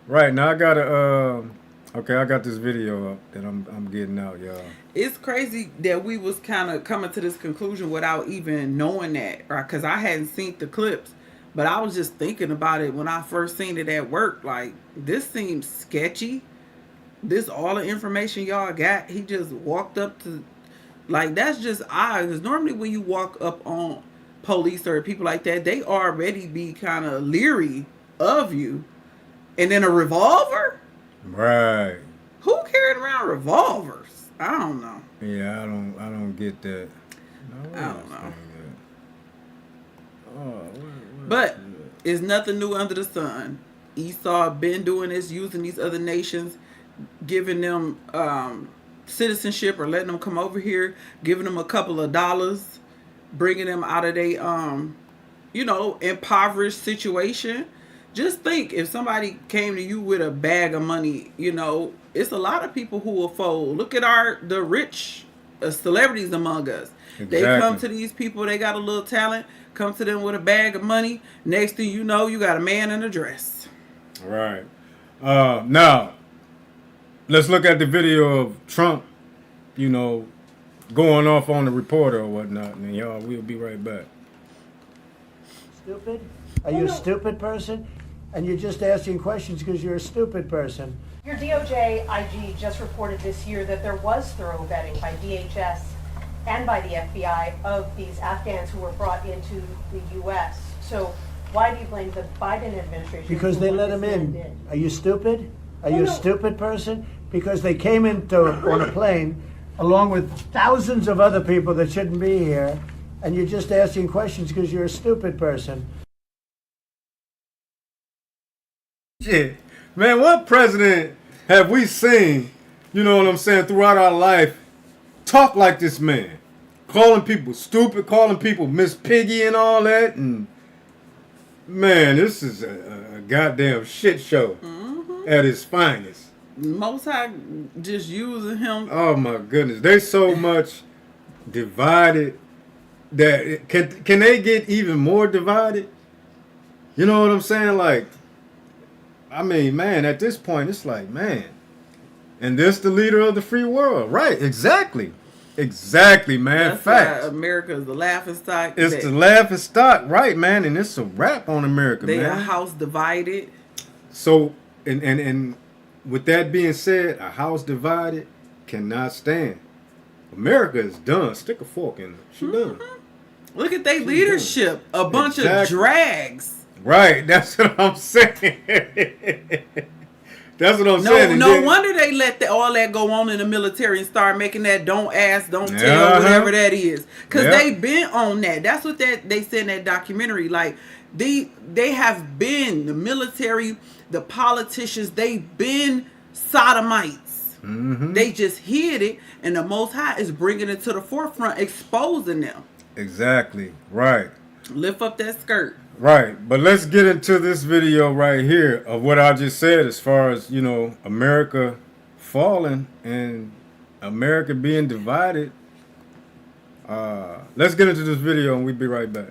Right, now I gotta okay, I got this video up that I'm getting out, y'all. It's crazy that we was kind of coming to this conclusion without even knowing that, right? Because I hadn't seen the clips, but I was just thinking about it when I first seen it at work. Like, this seems sketchy. This all the information y'all got. He just walked up to, like, that's just odd. Because normally when you walk up on police or people like that, they already be kind of leery of you. And then a revolver? Right. Who carried around revolvers? I don't know. Yeah, I don't get that. No, I don't know. Oh, But it's nothing new under the sun. Esau been doing this, using these other nations giving them citizenship or letting them come over here, giving them a couple of dollars, bringing them out of their impoverished situation. Just think, if somebody came to you with a bag of money, it's a lot of people who will fold. Look at the rich celebrities among us. Exactly. They come to these people, they got a little talent, come to them with a bag of money. Next thing you know, you got a man in a dress. All right. Now, let's look at the video of Trump, going off on the reporter or whatnot. And y'all, we'll be right back. Stupid? Are you a stupid person? And you're just asking questions because you're a stupid person. Your DOJ IG just reported this year that there was thorough vetting by DHS and by the FBI of these Afghans who were brought into the U.S. So why do you blame the Biden administration? Because they let them in. Are you stupid? Are you a stupid person? Because they came on a plane along with thousands of other people that shouldn't be here, and you're just asking questions because you're a stupid person. Shit. Man, what president have we seen, throughout our life, talk like this man? Calling people stupid, calling people Miss Piggy and all that. And man, this is a goddamn shit show at its finest. Most High just using him. Oh my goodness. They so much divided that can they get even more divided? You know what I'm saying? Like, I mean, man, at this point, it's like, man, and this the leader of the free world. Right, exactly, man. That's Facts. why America is the laughing stock. It's the laughing stock, right, man, and it's a wrap on America, they man. a house divided. So, and with that being said, a house divided cannot stand. America is done. Stick a fork in her. She done. Look at their leadership. A bunch of drags. Right, that's what I'm saying. That's what I'm saying. No wonder they let all that go on in the military and start making that don't ask, don't tell, whatever that is. Because they been on that. That's what they said in that documentary. Like, they have been, the military, the politicians, they've been sodomites. Mm-hmm. They just hid it, and the Most High is bringing it to the forefront, exposing them. Exactly, right. Lift up that skirt. Right, but let's get into this video right here of what I just said as far as, America falling and America being divided. Let's get into this video and we'll be right back.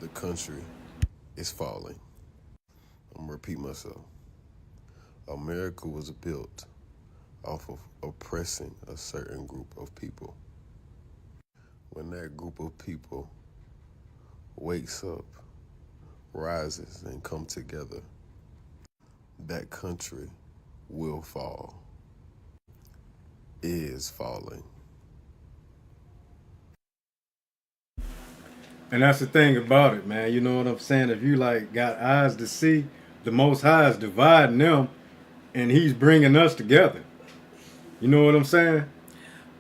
The country is falling. I'm going to repeat myself. America was built off of oppressing a certain group of people. When that group of people wakes up, rises, and come together, that country will fall, is falling. And that's the thing about it, man. You know what I'm saying? If you got eyes to see, the Most High is dividing them, and He's bringing us together. You know what I'm saying?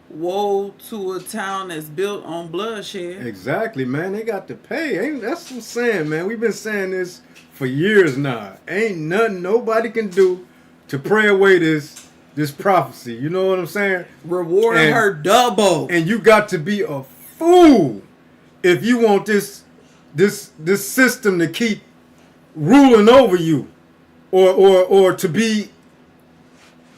Woe to a town that's built on bloodshed. Exactly, man. They got to pay. That's what I'm saying, man. We've been saying this for years now. Ain't nothing nobody can do to pray away this prophecy. You know what I'm saying? Rewarding her double. And you got to be a fool if you want this system to keep ruling over you, or to be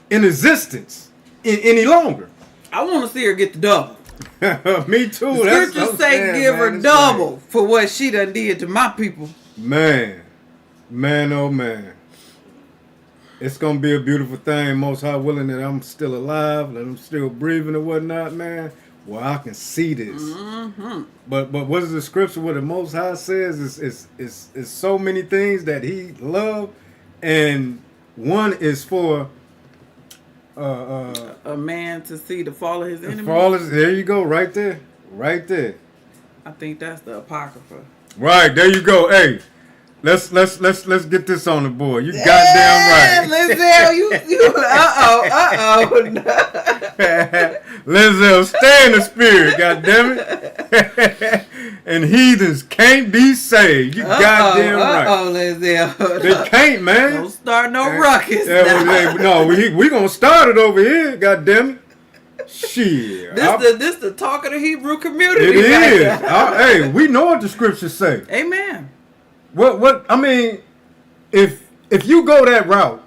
in existence any longer. I want to see her get the double. Me too. The scriptures say give her double for what she done did to my people. Man, oh man. It's going to be a beautiful thing. Most High willing that I'm still alive, that I'm still breathing and whatnot, man. Well, I can see this. Mm-hmm. But what is the scripture? What the Most High says is so many things that He loved, and one is for a man to see the fall of his enemy. There you go, right there. I think that's the Apocrypha. Right, there you go. Hey, let's get this on the board. You goddamn right. Lizelle, you Lizelle, stay in the spirit, goddamn it. and heathens can't be saved. You goddamn right. Lindsay. They can't, man. Don't start no ruckus. We gonna start it over here. Goddamn it. Shit. This the talk of the Hebrew community. It is. Hey, we know what the scriptures say. Amen. What I mean, if you go that route,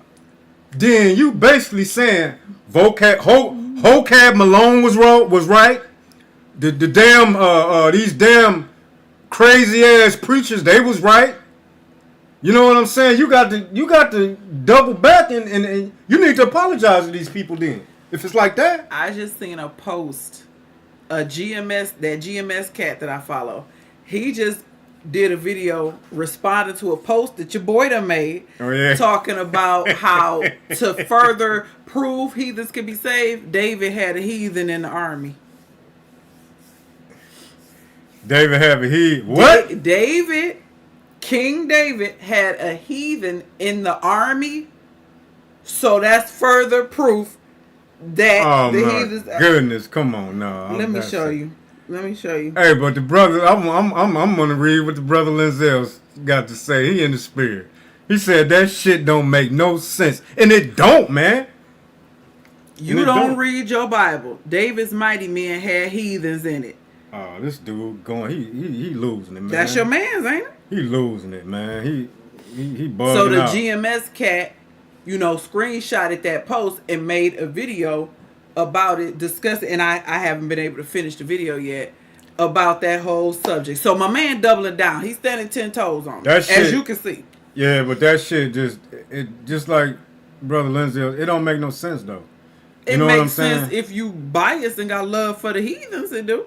then you basically saying Hocab Malone was right. The damn these damn crazy ass preachers, they was right. You know what I'm saying? You got to double back and you need to apologize to these people then. If it's like that. I just seen a post, that GMS cat that I follow. He just did a video responding to a post that your boy done made, talking about how to further prove heathens can be saved, David had a heathen in the army. David had a heathen. What? King David had a heathen in the army, so that's further proof that the heathens. Goodness, come on now. Let me show you. Hey, but the brother, I'm gonna read what the brother Linzel's got to say. He in the spirit. He said that shit don't make no sense, and it don't, man. You don't read your Bible. David's mighty men had heathens in it. Oh, this dude going, he losing it, man. That's your man's, ain't it? He losing it, man. He bugging So the out. GMS cat, screenshotted that post and made a video about it, discussing, and I haven't been able to finish the video yet, about that whole subject. So my man doubling down. He's standing 10 toes on it, as you can see. Yeah, but that shit just like Brother Lindsay, it don't make no sense though. It makes sense if you biased and got love for the heathens, it do.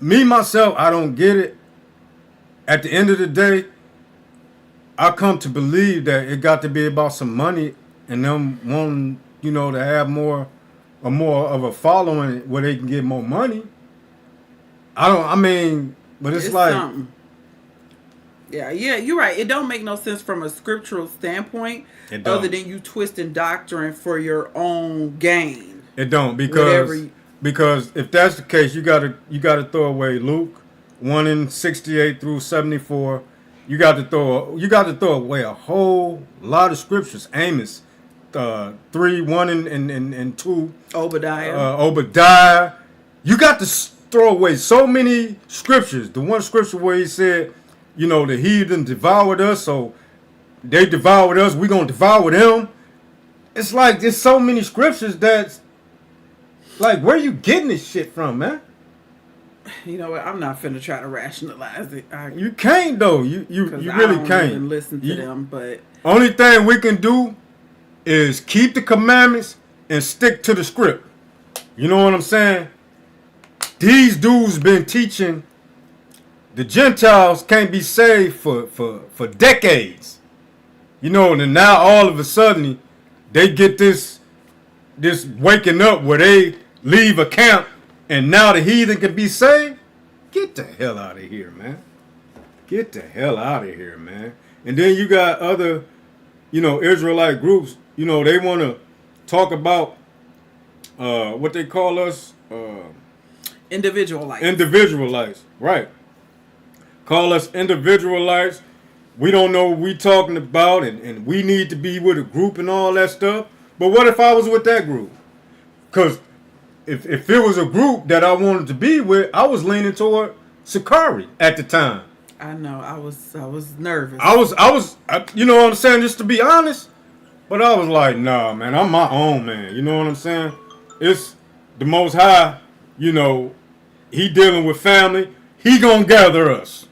Myself, I don't get it. At the end of the day, I come to believe that it got to be about some money and them wanting, to have more of a following where they can get more money. But it's like something. Yeah, you're right. It don't make no sense from a scriptural standpoint, other than you twisting doctrine for your own gain. It don't, because if that's the case, you gotta throw away Luke 1:68 through 74. You got to throw away a whole lot of scriptures. Amos 3:1 and 2. Obadiah. You got to throw away so many scriptures. The one scripture where he said, the heathen devoured us, so they devoured us, we're going to devour them. It's like there's so many scriptures that's like, where you getting this shit from, man? You know what? I'm not finna try to rationalize it. You can't though. You really can't. I don't even listen to them, but only thing we can do is keep the commandments and stick to the script. You know what I'm saying? These dudes been teaching the Gentiles can't be saved for decades. And now all of a sudden they get this waking up where they leave a camp and now the heathen can be saved. Get the hell out of here, man. Get the hell out of here, man. And then you got other, Israelite groups, they want to talk about what they call us. Individualites. Individualites, right. Call us individualites. We don't know what we talking about, and we need to be with a group and all that stuff. But what if I was with that group? Because if it was a group that I wanted to be with, I was leaning toward Sakari at the time. I know. I was nervous. I was you know what I'm saying, just to be honest. But I was like, nah, man, I'm my own man. You know what I'm saying? It's the Most High, he dealing with family. He gonna gather us.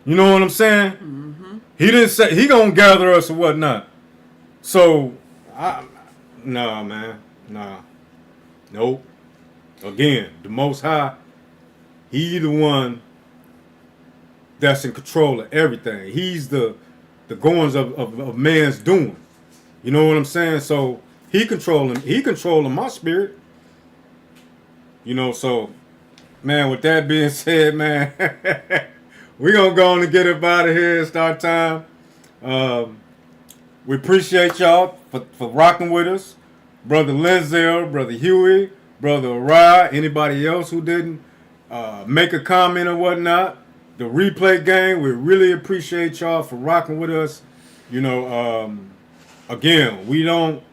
You know what I'm saying? Mm-hmm. He didn't say he gonna gather us or whatnot. So, nah, man. Nah. Nope. Again, the Most High, he the one that's in control of everything. He's the goings of man's doing. You know what I'm saying? So he controlling my spirit. So, man, with that being said, man, we're gonna go on and get up out of here. It's our time. We appreciate y'all for rocking with us. Brother Linzel, Brother Huey, Brother Arai, anybody else who didn't make a comment or whatnot. The replay gang, we really appreciate y'all for rocking with us. You know, again, we don't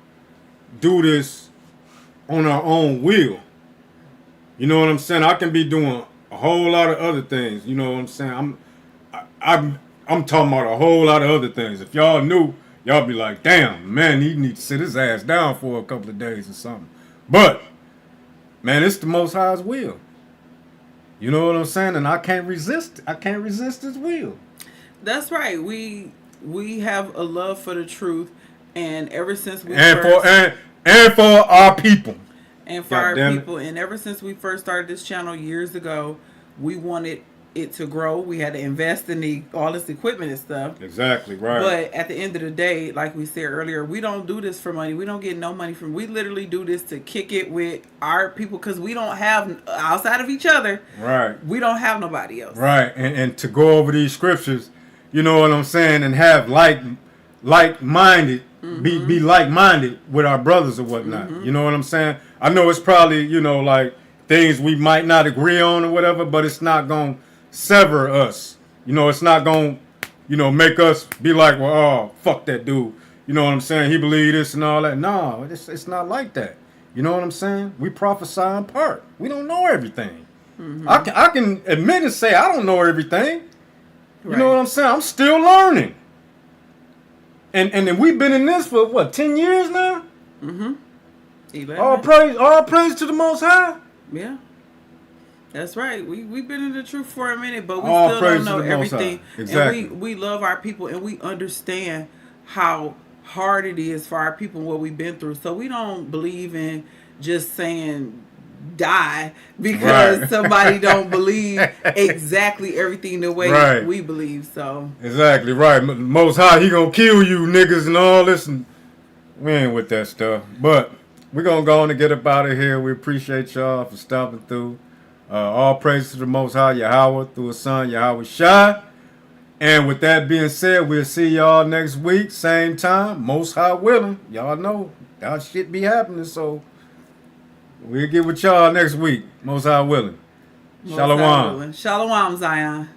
do this on our own will. You know what I'm saying? I can be doing a whole lot of other things. You know what I'm saying? I'm talking about a whole lot of other things. If y'all knew, y'all be like, damn, man, he need to sit his ass down for a couple of days or something. But, man, it's the Most High's will. You know what I'm saying? And I can't resist his will. That's right. We have a love for the truth, and ever since we and for our people. And for our people. And ever since we first started this channel years ago, we wanted it to grow. We had to invest in all this equipment and stuff. Exactly, right. But at the end of the day, like we said earlier, we don't do this for money. We don't get no money from. We literally do this to kick it with our people because we don't have, outside of each other, right? We don't have nobody else. Right. And to go over these scriptures, you know what I'm saying, and have like-minded, be like-minded with our brothers or whatnot. You know what I'm saying? I know it's probably, you know, like things we might not agree on or whatever, but it's not going to sever us. You know, it's not going to, you know, make us be like, well, oh, fuck that dude. You know what I'm saying? He believe this and all that. No, it's not like that. You know what I'm saying? We prophesy in part. We don't know everything. I can admit and say I don't know everything. You know what I'm saying? I'm still learning. And then we've been in this for what, 10 years now? All praise to the Most High. Yeah. That's right. We've been in the truth for a minute, but we still don't know everything. Exactly. And we love our people, and we understand how hard it is for our people and what we've been through. So we don't believe in just saying die because somebody don't believe exactly everything the way we believe. So exactly right. Most High, he gonna kill you niggas and all this, and we ain't with that stuff. But we're gonna go on and get up out of here. We appreciate y'all for stopping through. All praise to the Most High Yahweh through His Son Yahweh Shai. And with that being said, we'll see y'all next week, same time, Most High willing. Y'all know that shit be happening, so we'll get with y'all next week, Most High willing. Shalom. Shalom, Zion.